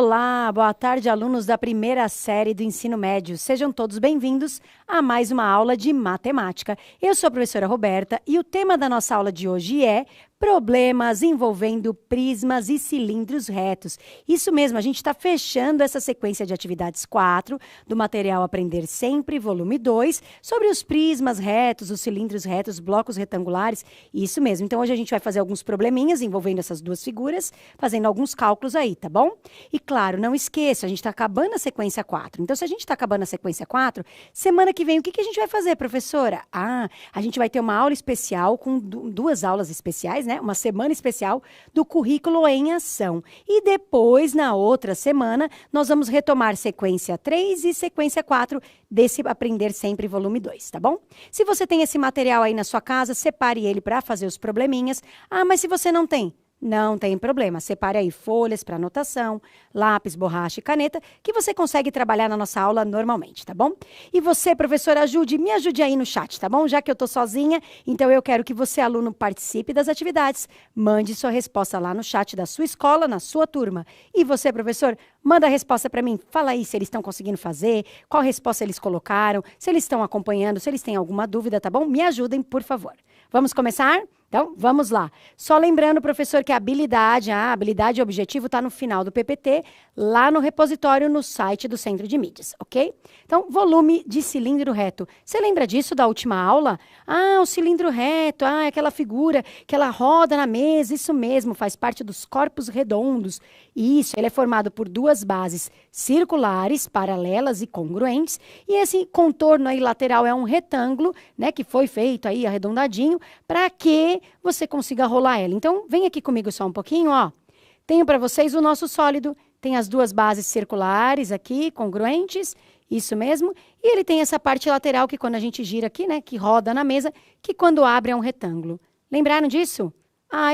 Olá, boa tarde, alunos da primeira série do ensino médio. Sejam todos bem-vindos a mais uma aula de matemática. Eu sou a professora Roberta e o tema da nossa aula de hoje é problemas envolvendo prismas e cilindros retos. Isso mesmo, a gente está fechando essa sequência de atividades 4 do material Aprender Sempre, volume 2, sobre os prismas retos, os cilindros retos, blocos retangulares. Isso mesmo. Então, hoje a gente vai fazer alguns probleminhas envolvendo essas duas figuras, fazendo alguns cálculos aí, tá bom? E claro, não esqueça, a gente está acabando a sequência 4. Então, se a gente está acabando a sequência 4, semana que vem, o que a gente vai fazer, professora? A gente vai ter uma aula especial com duas aulas especiais, né? Uma semana especial do currículo em ação. E depois, na outra semana, nós vamos retomar sequência 3 e sequência 4 desse Aprender Sempre volume 2, tá bom? Se você tem esse material aí na sua casa, separe ele para fazer os probleminhas. Mas se você não tem? Não tem problema, separe aí folhas para anotação, lápis, borracha e caneta, que você consegue trabalhar na nossa aula normalmente, tá bom? E você, professora, me ajude aí no chat, tá bom? Já que eu tô sozinha, então eu quero que você, aluno, participe das atividades, mande sua resposta lá no chat da sua escola, na sua turma. E você, professor, manda a resposta para mim, fala aí se eles estão conseguindo fazer, qual resposta eles colocaram, se eles estão acompanhando, se eles têm alguma dúvida, tá bom? Me ajudem, por favor. Vamos começar? Então, vamos lá. Só lembrando, professor, que a habilidade e objetivo está no final do PPT, lá no repositório no site do Centro de Mídias, ok? Então, volume de cilindro reto. Você lembra disso da última aula? O cilindro reto, aquela figura que ela roda na mesa, isso mesmo, faz parte dos corpos redondos. Isso, ele é formado por duas bases circulares, paralelas e congruentes, e esse contorno aí lateral é um retângulo, né, que foi feito aí arredondadinho, para que você consiga rolar ela. Então, vem aqui comigo só um pouquinho, ó. Tenho para vocês o nosso sólido, tem as duas bases circulares aqui, congruentes, isso mesmo, e ele tem essa parte lateral que quando a gente gira aqui, né, que roda na mesa, que quando abre é um retângulo. Lembraram disso?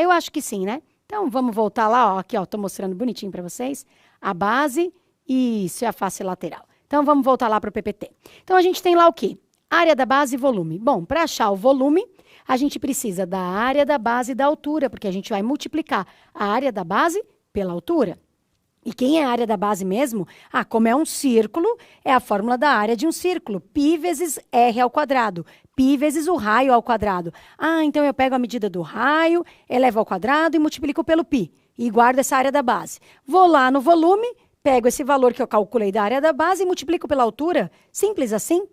Eu acho que sim, né? Então, vamos voltar lá, ó, aqui, ó, tô mostrando bonitinho para vocês, a base, isso é a face lateral. Então, vamos voltar lá para o PPT. Então, a gente tem lá o quê? Área da base e volume. Bom, para achar o volume, a gente precisa da área da base e da altura, porque a gente vai multiplicar a área da base pela altura. E quem é a área da base mesmo? Como é um círculo, é a fórmula da área de um círculo. Π vezes R ao quadrado. Π vezes o raio ao quadrado. Então eu pego a medida do raio, elevo ao quadrado e multiplico pelo π. E guardo essa área da base. Vou lá no volume, pego esse valor que eu calculei da área da base e multiplico pela altura. Simples assim?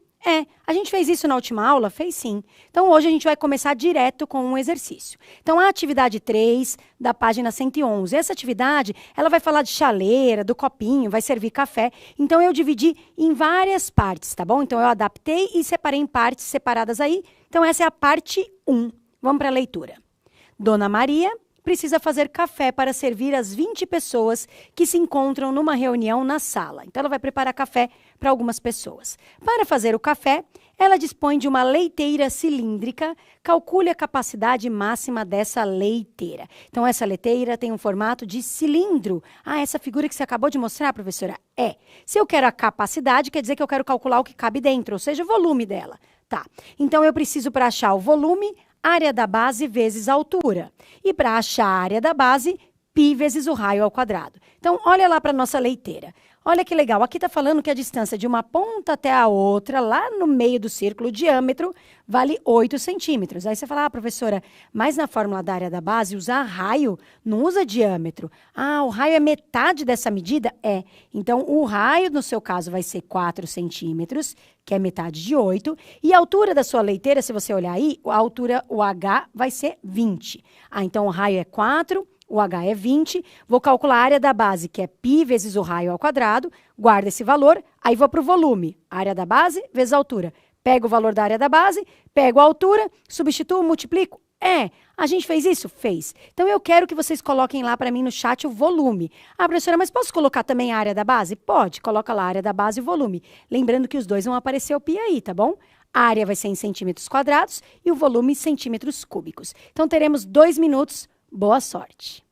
A gente fez isso na última aula? Fez sim. Então, hoje a gente vai começar direto com um exercício. Então, a atividade 3 da página 111. Essa atividade, ela vai falar de chaleira, do copinho, vai servir café. Então, eu dividi em várias partes, tá bom? Então, eu adaptei e separei em partes separadas aí. Então, essa é a parte 1. Vamos para a leitura. Dona Maria precisa fazer café para servir as 20 pessoas que se encontram numa reunião na sala. Então, ela vai preparar café para algumas pessoas. Para fazer o café, ela dispõe de uma leiteira cilíndrica. Calcule a capacidade máxima dessa leiteira. Então, essa leiteira tem um formato de cilindro. Essa figura que você acabou de mostrar, professora? Se eu quero a capacidade, quer dizer que eu quero calcular o que cabe dentro, ou seja, o volume dela. Tá. Então, eu preciso, para achar o volume, área da base vezes a altura. E para achar a área da base, π vezes o raio ao quadrado. Então, olha lá para a nossa leiteira. Olha que legal, aqui está falando que a distância de uma ponta até a outra, lá no meio do círculo, o diâmetro, vale 8 centímetros. Aí você fala, professora, mas na fórmula da área da base, usar raio não usa diâmetro. O raio é metade dessa medida? Então, o raio, no seu caso, vai ser 4 centímetros, que é metade de 8. E a altura da sua leiteira, se você olhar aí, a altura, o H, vai ser 20. Então, o raio é 4. O H é 20, vou calcular a área da base, que é π vezes o raio ao quadrado, guardo esse valor, aí vou para o volume, área da base vezes a altura. Pego o valor da área da base, pego a altura, substituo, multiplico. A gente fez isso? Fez. Então, eu quero que vocês coloquem lá para mim no chat o volume. Professora, mas posso colocar também a área da base? Pode, coloca lá a área da base e o volume. Lembrando que os dois vão aparecer o π aí, tá bom? A área vai ser em centímetros quadrados e o volume em centímetros cúbicos. Então, teremos 2 minutos. Boa sorte!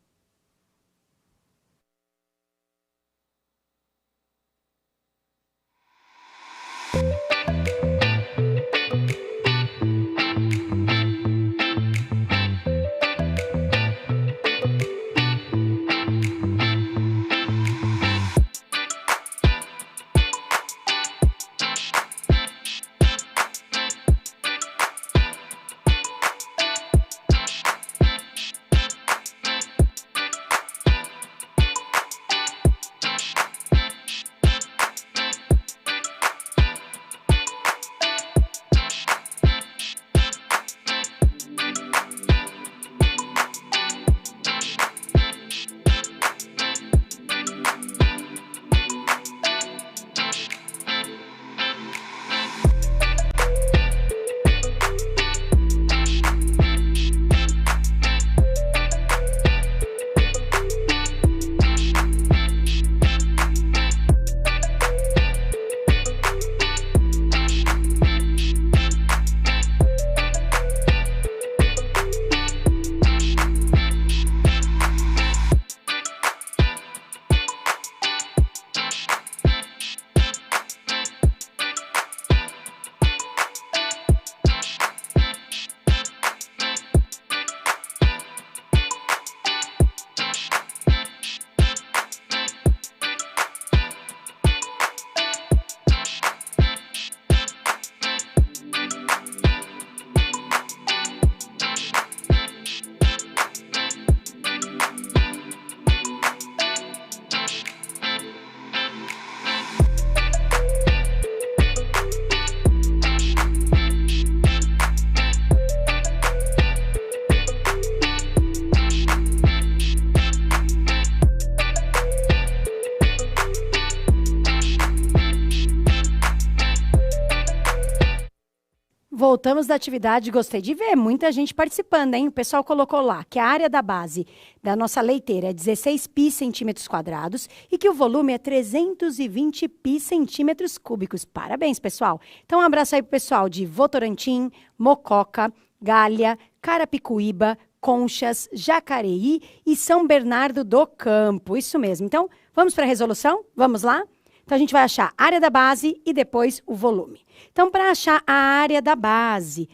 Voltamos da atividade, gostei de ver, muita gente participando, hein? O pessoal colocou lá que a área da base da nossa leiteira é 16 pi centímetros quadrados e que o volume é 320 pi centímetros cúbicos. Parabéns, pessoal! Então, um abraço aí pro pessoal de Votorantim, Mococa, Galha, Carapicuíba, Conchas, Jacareí e São Bernardo do Campo. Isso mesmo. Então, vamos para a resolução? Vamos lá? Então, a gente vai achar a área da base e depois o volume. Então, para achar a área da base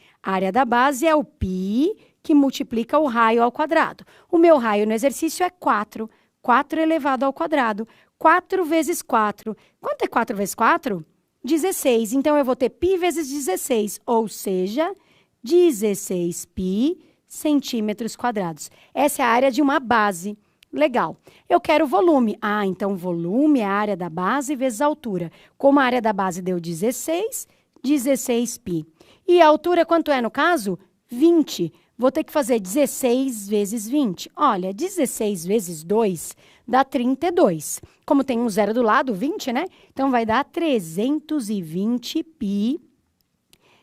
é o π que multiplica o raio ao quadrado. O meu raio no exercício é 4. 4 elevado ao quadrado. 4 vezes 4. Quanto é 4 vezes 4? 16. Então, eu vou ter π vezes 16, ou seja, 16 π centímetros quadrados. Essa é a área de uma base. Legal. Eu quero volume. Ah, então volume é a área da base vezes a altura. Como a área da base deu 16, 16 π. E a altura quanto é no caso? 20. Vou ter que fazer 16 vezes 20. Olha, 16 vezes 2 dá 32. Como tem um zero do lado, 20, né? Então, vai dar 320 π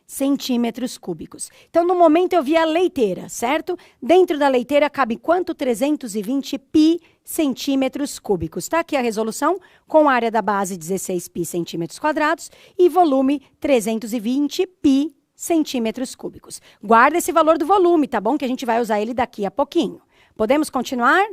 centímetros cúbicos. Então, no momento, eu vi a leiteira, certo? Dentro da leiteira cabe quanto? 320 π centímetros cúbicos. Tá aqui a resolução com área da base 16 π centímetros quadrados e volume 320 π centímetros cúbicos. Guarda esse valor do volume, tá bom? Que a gente vai usar ele daqui a pouquinho. Podemos continuar?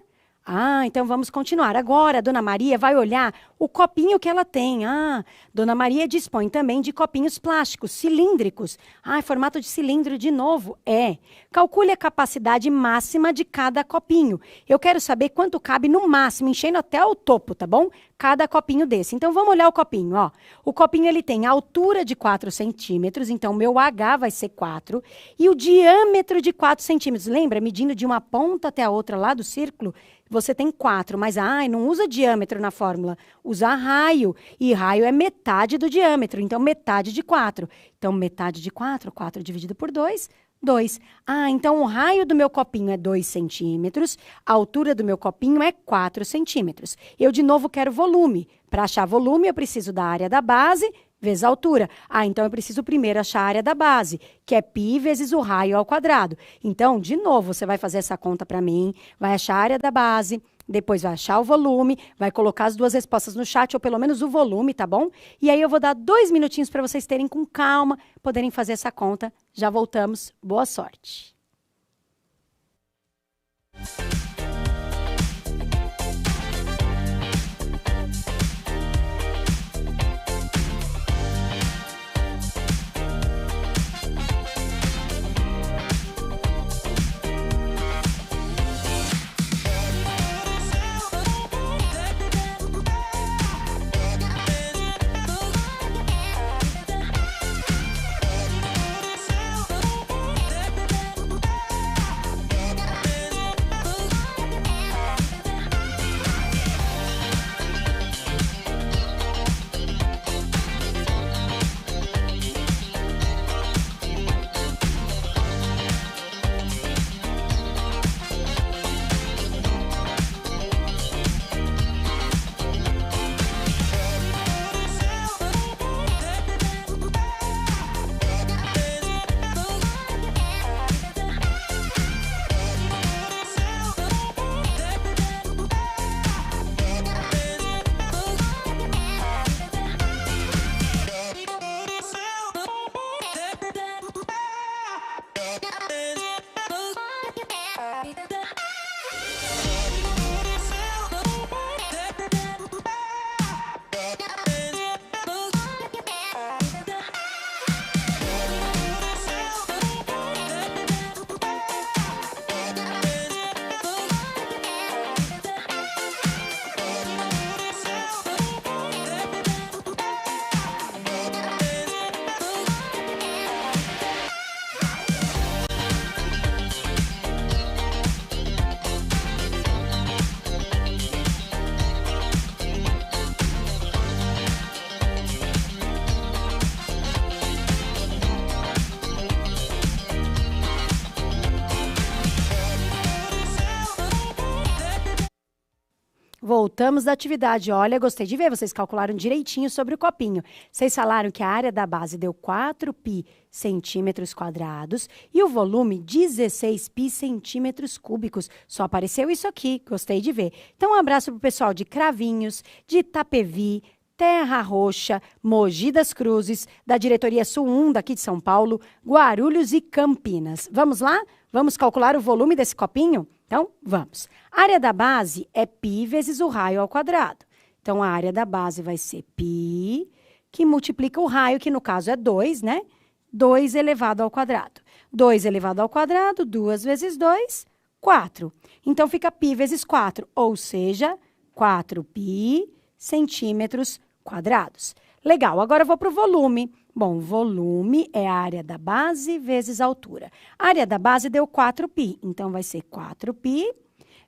Ah, então vamos continuar. Agora, a Dona Maria vai olhar o copinho que ela tem. Ah, Dona Maria dispõe também de copinhos plásticos, cilíndricos. Ah, formato de cilindro de novo? É. Calcule a capacidade máxima de cada copinho. Eu quero saber quanto cabe no máximo, enchendo até o topo, tá bom? Cada copinho desse. Então, vamos olhar o copinho, ó. O copinho, ele tem a altura de 4 centímetros, então, meu H vai ser 4. E o diâmetro de 4 centímetros. Lembra? Medindo de uma ponta até a outra lá do círculo, você tem 4, mas não usa diâmetro na fórmula, usa raio, e raio é metade do diâmetro, então metade de 4. Então, metade de 4, 4 dividido por 2, 2. Ah, então o raio do meu copinho é 2 centímetros, a altura do meu copinho é 4 centímetros. Eu, de novo, quero volume. Para achar volume, eu preciso da área da base vezes a altura. Ah, então eu preciso primeiro achar a área da base, que é π vezes o raio ao quadrado. Então, de novo, você vai fazer essa conta para mim, vai achar a área da base, depois vai achar o volume, vai colocar as duas respostas no chat, ou pelo menos o volume, tá bom? E aí eu vou dar 2 minutinhos para vocês terem com calma, poderem fazer essa conta. Já voltamos. Boa sorte! voltamos da atividade. Olha, gostei de ver, vocês calcularam direitinho sobre o copinho. Vocês falaram que a área da base deu 4π centímetros quadrados e o volume 16π centímetros cúbicos. Só apareceu isso aqui, gostei de ver. Então, um abraço para o pessoal de Cravinhos, de Itapevi, Terra Roxa, Mogi das Cruzes, da Diretoria Sul 1 daqui de São Paulo, Guarulhos e Campinas. Vamos lá? Vamos calcular o volume desse copinho? Então, vamos. A área da base é π vezes o raio ao quadrado. Então, a área da base vai ser π, que multiplica o raio, que no caso é 2, né? 2 elevado ao quadrado. 2 elevado ao quadrado, 2 vezes 2, 4. Então, fica π vezes 4, ou seja, 4π centímetros quadrados. Legal, agora eu vou para o volume. Bom, volume é a área da base vezes a altura. A área da base deu 4π, então vai ser 4π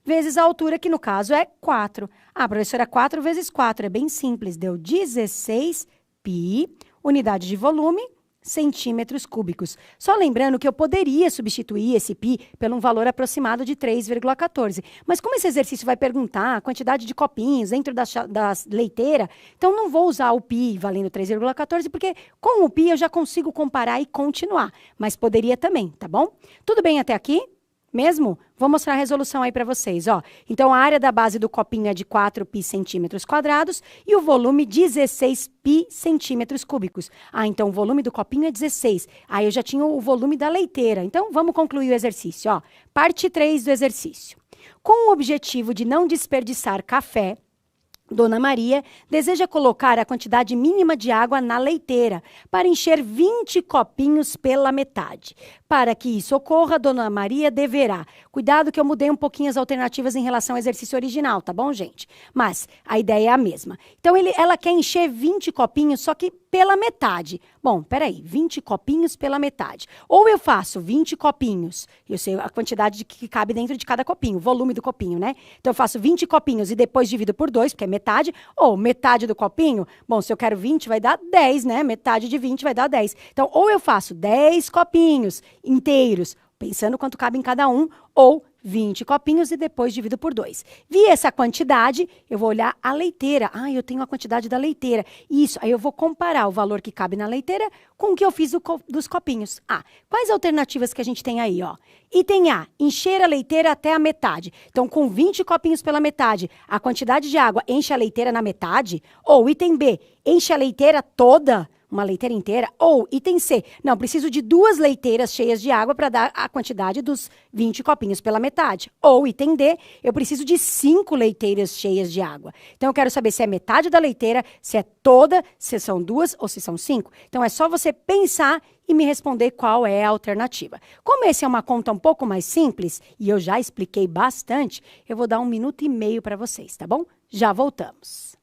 vezes a altura, que no caso é 4. Ah, professora, 4 vezes 4, é bem simples, deu 16π, unidade de volume, centímetros cúbicos. Só lembrando que eu poderia substituir esse π por um valor aproximado de 3,14. Mas como esse exercício vai perguntar a quantidade de copinhos dentro da leiteira, então não vou usar o π valendo 3,14, porque com o π eu já consigo comparar e continuar. Mas poderia também, tá bom? Tudo bem até aqui? Mesmo? Vou mostrar a resolução aí para vocês, ó. Então, a área da base do copinho é de 4π centímetros quadrados e o volume 16π centímetros cúbicos. Ah, então o volume do copinho é 16. Aí eu já tinha o volume da leiteira. Então, vamos concluir o exercício, ó. Parte 3 do exercício. Com o objetivo de não desperdiçar café, Dona Maria deseja colocar a quantidade mínima de água na leiteira para encher 20 copinhos pela metade. Para que isso ocorra, Dona Maria deverá... Cuidado que eu mudei um pouquinho as alternativas em relação ao exercício original, tá bom, gente? Mas a ideia é a mesma. Então, ela quer encher 20 copinhos, só que pela metade. Bom, peraí, 20 copinhos pela metade. Ou eu faço 20 copinhos, eu sei a quantidade que cabe dentro de cada copinho, o volume do copinho, né? Então, eu faço 20 copinhos e depois divido por 2, porque é metade, ou metade do copinho. Bom, se eu quero 20, vai dar 10, né? Metade de 20 vai dar 10. Então, ou eu faço 10 copinhos inteiros, pensando quanto cabe em cada um, ou 20 copinhos e depois divido por 2. Vi essa quantidade, eu vou olhar a leiteira. Ah, eu tenho a quantidade da leiteira. Isso, aí eu vou comparar o valor que cabe na leiteira com o que eu fiz dos copinhos. Ah, quais alternativas que a gente tem aí, ó? Item A, encher a leiteira até a metade. Então, com 20 copinhos pela metade, a quantidade de água enche a leiteira na metade? Ou item B, enche a leiteira toda? Uma leiteira inteira, ou item C, não, preciso de 2 leiteiras cheias de água para dar a quantidade dos 20 copinhos pela metade. Ou item D, eu preciso de 5 leiteiras cheias de água. Então, eu quero saber se é metade da leiteira, se é toda, se são 2 ou se são 5. Então, é só você pensar e me responder qual é a alternativa. Como esse é uma conta um pouco mais simples, e eu já expliquei bastante, eu vou dar 1 minuto e meio para vocês, tá bom? Já voltamos.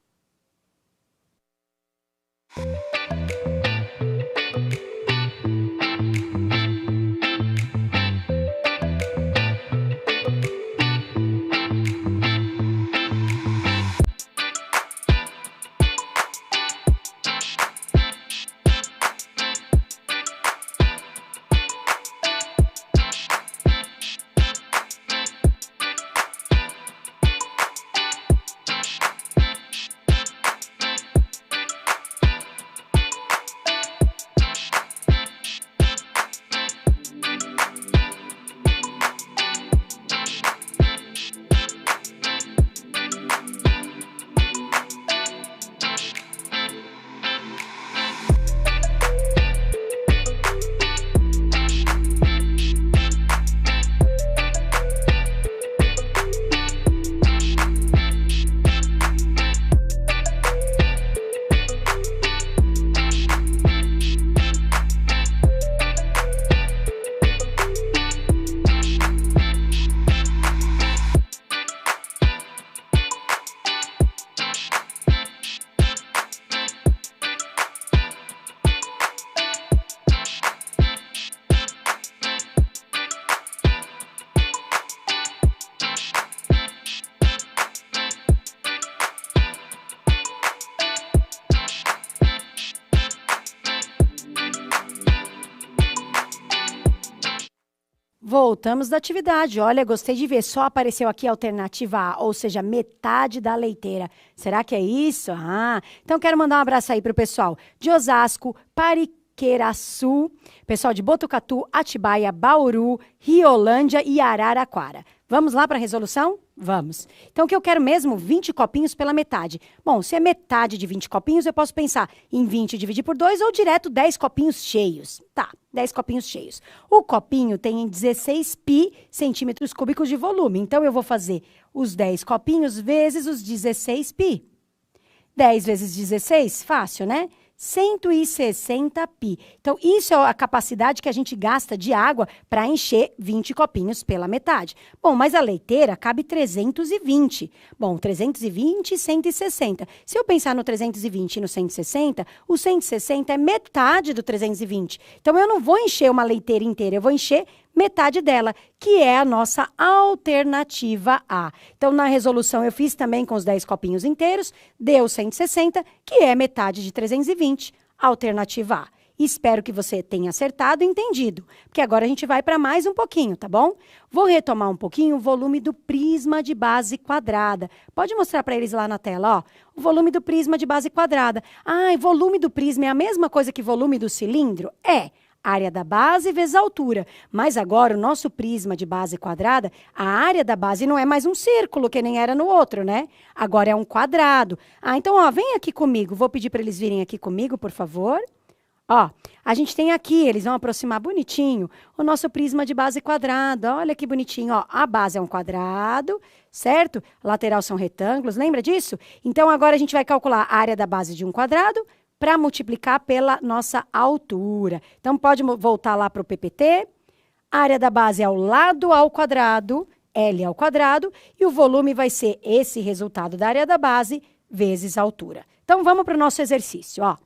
Voltamos da atividade. Olha, gostei de ver. Só apareceu aqui a alternativa A, ou seja, metade da leiteira. Será que é isso? Ah, então quero mandar um abraço aí para o pessoal de Osasco, Pariqueraçu, pessoal de Botucatu, Atibaia, Bauru, Riolândia e Araraquara. Vamos lá para a resolução? Vamos. Então, o que eu quero mesmo? 20 copinhos pela metade. Bom, se é metade de 20 copinhos, eu posso pensar em 20 dividir por 2 ou direto 10 copinhos cheios. Tá, 10 copinhos cheios. O copinho tem 16 pi centímetros cúbicos de volume. Então, eu vou fazer os 10 copinhos vezes os 16 pi. 10 vezes 16, fácil, né? 160 pi. Então, isso é a capacidade que a gente gasta de água para encher 20 copinhos pela metade. Bom, mas a leiteira cabe 320. Bom, 320 e 160. Se eu pensar no 320 e no 160, o 160 é metade do 320. Então, eu não vou encher uma leiteira inteira, eu vou encher metade dela, que é a nossa alternativa A. Então, na resolução, eu fiz também com os 10 copinhos inteiros, deu 160, que é metade de 320, alternativa A. Espero que você tenha acertado e entendido, porque agora a gente vai para mais um pouquinho, tá bom? Vou retomar um pouquinho o volume do prisma de base quadrada. Pode mostrar para eles lá na tela, ó. O volume do prisma de base quadrada. Ah, e volume do prisma é a mesma coisa que volume do cilindro? É. Área da base vezes a altura. Mas agora, o nosso prisma de base quadrada, a área da base não é mais um círculo, que nem era no outro, né? Agora é um quadrado. Ah, então, ó, vem aqui comigo. Vou pedir para eles virem aqui comigo, por favor. Ó, a gente tem aqui, eles vão aproximar bonitinho, o nosso prisma de base quadrada. Olha que bonitinho, ó. A base é um quadrado, certo? Lateral são retângulos, lembra disso? Então, agora a gente vai calcular a área da base de um quadrado para multiplicar pela nossa altura. Então, pode voltar lá para o PPT. A área da base é ao lado ao quadrado, L ao quadrado, e o volume vai ser esse resultado da área da base vezes a altura. Então, vamos para o nosso exercício, ó.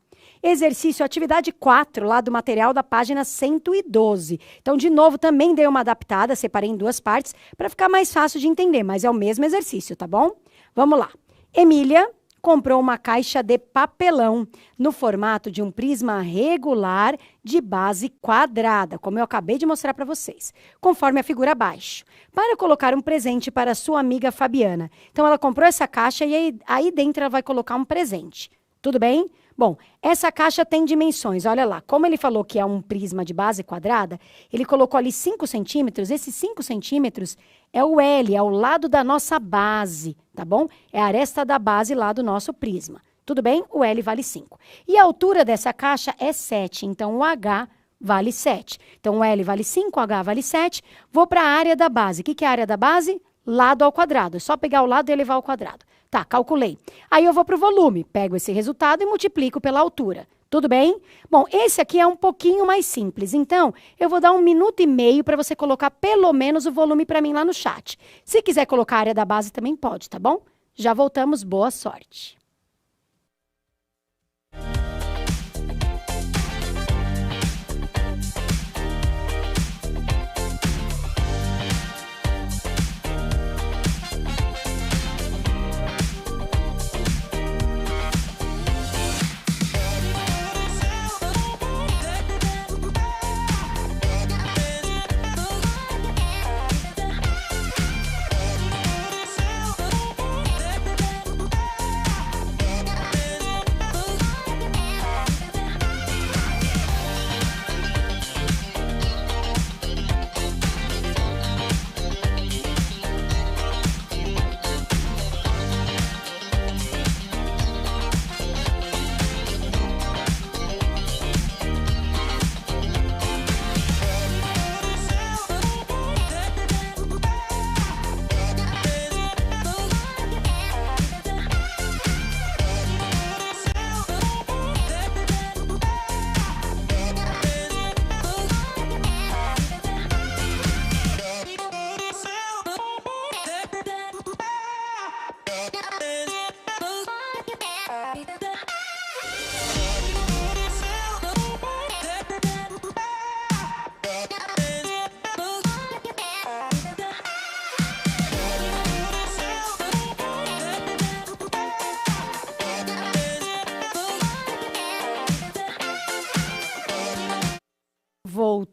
Exercício, atividade 4, lá do material da página 112. Então, de novo, também dei uma adaptada, separei em duas partes, para ficar mais fácil de entender, mas é o mesmo exercício, tá bom? Vamos lá. Emília comprou uma caixa de papelão no formato de um prisma regular de base quadrada, como eu acabei de mostrar para vocês, conforme a figura abaixo, para colocar um presente para sua amiga Fabiana. Então, ela comprou essa caixa e aí dentro ela vai colocar um presente. Tudo bem? Bom, essa caixa tem dimensões. Olha lá, como ele falou que é um prisma de base quadrada, ele colocou ali 5 centímetros. Esses 5 centímetros é o L, é o lado da nossa base, tá bom? É a aresta da base lá do nosso prisma. Tudo bem? O L vale 5. E a altura dessa caixa é 7, então o H vale 7. Então o L vale 5, o H vale 7. Vou para a área da base. O que é a área da base? Lado ao quadrado. É só pegar o lado e elevar ao quadrado. Tá, calculei. Aí eu vou para o volume, pego esse resultado e multiplico pela altura. Tudo bem? Bom, esse aqui é um pouquinho mais simples. Então, eu vou dar 1 minuto e meio para você colocar pelo menos o volume para mim lá no chat. Se quiser colocar a área da base também pode, tá bom? Já voltamos, boa sorte.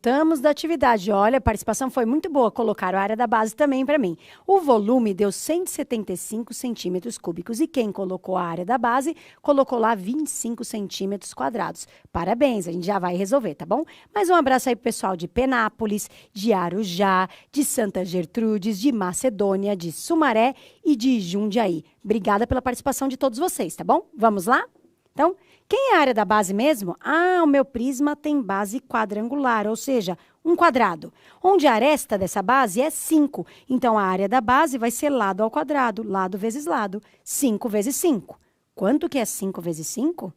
Voltamos da atividade. Olha, a participação foi muito boa. Colocaram a área da base também para mim. O volume deu 175 centímetros cúbicos. E quem colocou a área da base, colocou lá 25 centímetros quadrados. Parabéns, a gente já vai resolver, tá bom? Mais um abraço aí pro pessoal de Penápolis, de Arujá, de Santa Gertrudes, de Macedônia, de Sumaré e de Jundiaí. Obrigada pela participação de todos vocês, tá bom? Vamos lá? Então, quem é a área da base mesmo? Ah, o meu prisma tem base quadrangular, ou seja, um quadrado, onde a aresta dessa base é 5. Então, a área da base vai ser lado ao quadrado, lado vezes lado, 5 vezes 5. Quanto que é 5 vezes 5?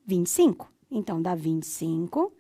25. Então, dá 25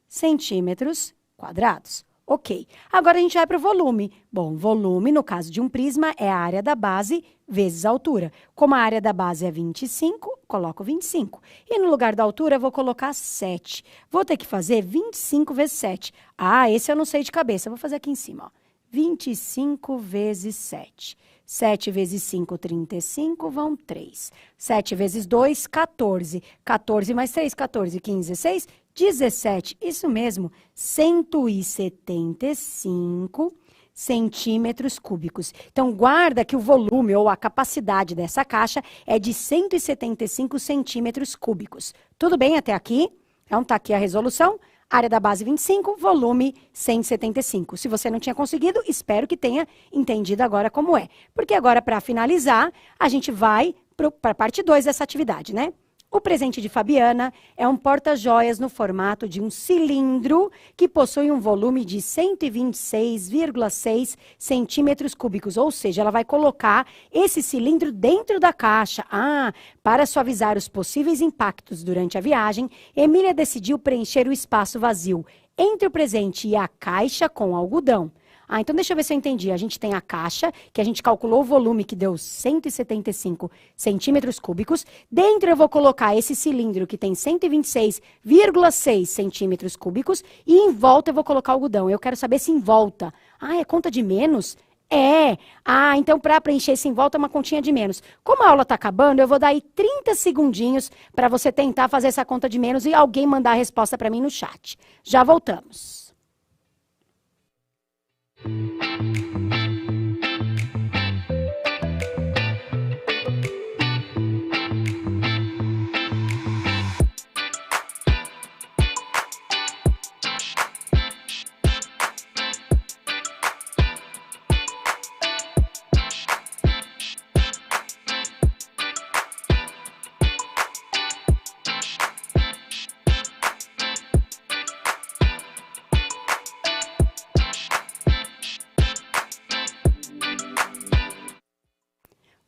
centímetros quadrados. Ok. Agora, a gente vai para o volume. Bom, volume, no caso de um prisma, é a área da base vezes a altura. Como a área da base é 25, coloco 25. E no lugar da altura, eu vou colocar 7. Vou ter que fazer 25 vezes 7. Ah, esse eu não sei de cabeça. Vou fazer aqui em cima, ó. 25 vezes 7. 7 vezes 5, 35, vão 3. 7 vezes 2, 14. 14 mais 3, 14, 15, 16, 17. Isso mesmo, 175 centímetros cúbicos. Então, guarda que o volume ou a capacidade dessa caixa é de 175 centímetros cúbicos. Tudo bem até aqui? Então, tá aqui a resolução. Área da base 25, volume 175. Se você não tinha conseguido, espero que tenha entendido agora como é. Porque agora, para finalizar, a gente vai para a parte 2 dessa atividade, né? O presente de Fabiana é um porta-joias no formato de um cilindro que possui um volume de 126,6 centímetros cúbicos. Ou seja, ela vai colocar esse cilindro dentro da caixa. Ah, para suavizar os possíveis impactos durante a viagem, Emília decidiu preencher o espaço vazio entre o presente e a caixa com algodão. Ah, então deixa eu ver se eu entendi. A gente tem a caixa, que a gente calculou o volume, que deu 175 centímetros cúbicos. Dentro eu vou colocar esse cilindro, que tem 126,6 centímetros cúbicos. E em volta eu vou colocar algodão. Eu quero saber se em volta... Ah, é conta de menos? É. Ah, então para preencher esse em volta é uma continha de menos. Como a aula está acabando, eu vou dar aí 30 segundinhos para você tentar fazer essa conta de menos e alguém mandar a resposta para mim no chat. Já voltamos.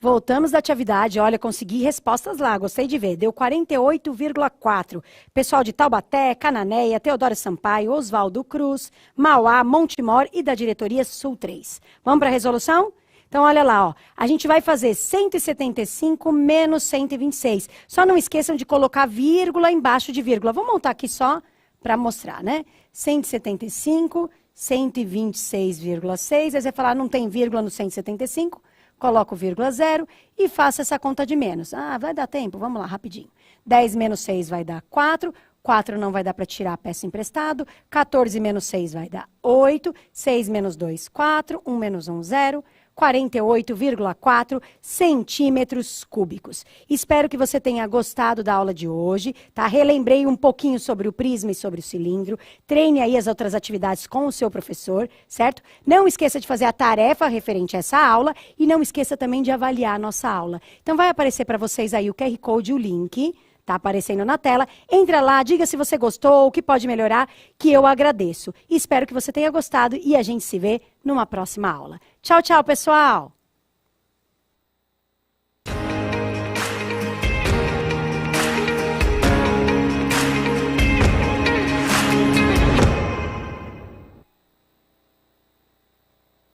Voltamos da atividade. Olha, consegui respostas lá, gostei de ver. Deu 48,4. Pessoal de Taubaté, Cananéia, Teodoro Sampaio, Oswaldo Cruz, Mauá, Montemor e da diretoria Sul 3. Vamos para a resolução? Então, olha lá, ó. A gente vai fazer 175 menos 126. Só não esqueçam de colocar vírgula embaixo de vírgula. Vou montar aqui só para mostrar, né? 175, 126,6. Aí você vai falar, não tem vírgula no 175. Coloco vírgula 0 e faço essa conta de menos. Ah, vai dar tempo? Vamos lá, rapidinho. 10 menos 6 vai dar 4. 4 não vai dar para tirar a peça emprestado. 14 menos 6 vai dar 8. 6 menos 2, 4. 1 menos 1, 0. 48,4 centímetros cúbicos. Espero que você tenha gostado da aula de hoje, tá? Relembrei um pouquinho sobre o prisma e sobre o cilindro. Treine aí as outras atividades com o seu professor, certo? Não esqueça de fazer a tarefa referente a essa aula e não esqueça também de avaliar a nossa aula. Então vai aparecer para vocês aí o QR Code, o link. Tá aparecendo na tela. Entra lá, diga se você gostou, o que pode melhorar, que eu agradeço. E espero que você tenha gostado e a gente se vê numa próxima aula. Tchau, tchau, pessoal!